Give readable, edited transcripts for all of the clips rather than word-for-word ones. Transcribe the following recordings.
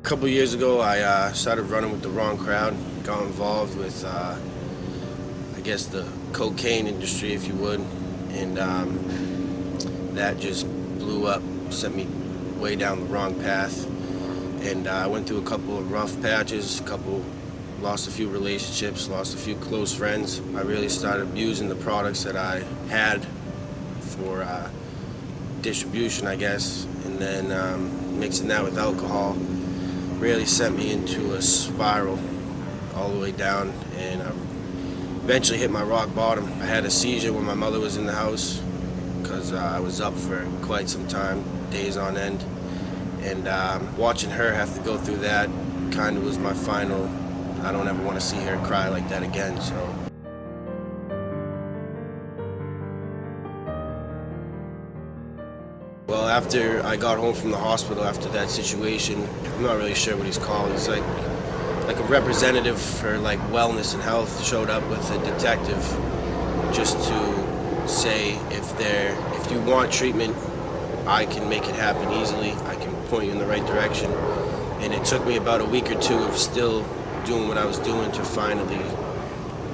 A couple years ago, I started running with the wrong crowd, got involved with, I guess, the cocaine industry, if you would, and that just blew up, sent me way down the wrong path. And I went through a couple of rough patches, lost a few relationships, lost a few close friends. I really started abusing the products that I had for distribution, I guess, and then mixing that with alcohol really sent me into a spiral all the way down, and I eventually hit my rock bottom. I had a seizure when my mother was in the house because I was up for quite some time, days on end, and watching her have to go through that kind of was my final, I don't ever want to see her cry like that again. So. Well, after I got home from the hospital after that situation, I'm not really sure what he's called. He's like a representative for like wellness and health showed up with a detective just to say if you want treatment, I can make it happen easily. I can point you in the right direction. And it took me about a week or two of still doing what I was doing to finally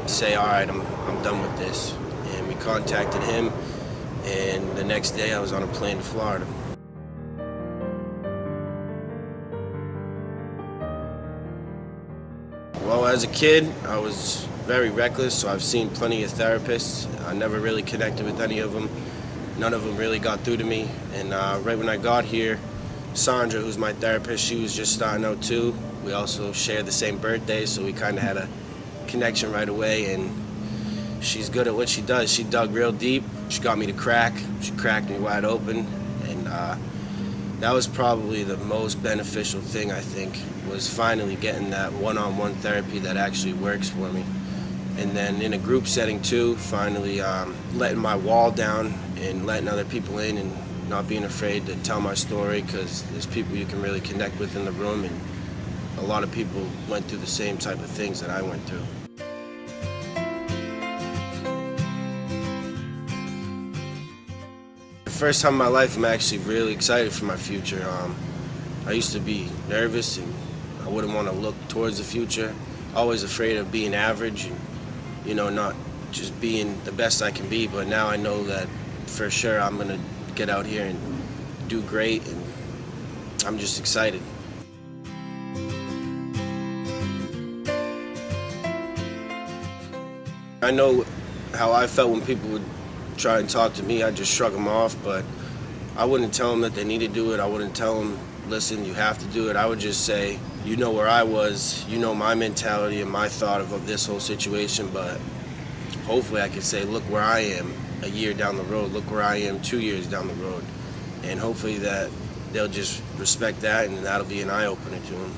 say, all right, I'm done with this. And we contacted him. And the next day I was on a plane to Florida. Well, as a kid, I was very reckless, so I've seen plenty of therapists. I never really connected with any of them. None of them really got through to me. And right when I got here, Sandra, who's my therapist, she was just starting out too. We also shared the same birthday, so we kind of had a connection right away. And she's good at what she does. She dug real deep. She got me to crack. She cracked me wide open. And that was probably the most beneficial thing, I think, was finally getting that one-on-one therapy that actually works for me. And then in a group setting too, finally letting my wall down and letting other people in and not being afraid to tell my story, because there's people you can really connect with in the room, and a lot of people went through the same type of things that I went through. First time in my life, I'm actually really excited for my future. I used to be nervous and I wouldn't want to look towards the future. Always afraid of being average and, not just being the best I can be. But now I know that for sure I'm going to get out here and do great, and I'm just excited. I know how I felt when people would try and talk to me. I just shrug them off, but I wouldn't tell them that they need to do it. I wouldn't tell them, listen, you have to do it. I would just say, you know where I was, you know my mentality and my thought of this whole situation, but hopefully I could say, look where I am a year down the road, look where I am 2 years down the road, and hopefully that they'll just respect that, and that'll be an eye-opener to them.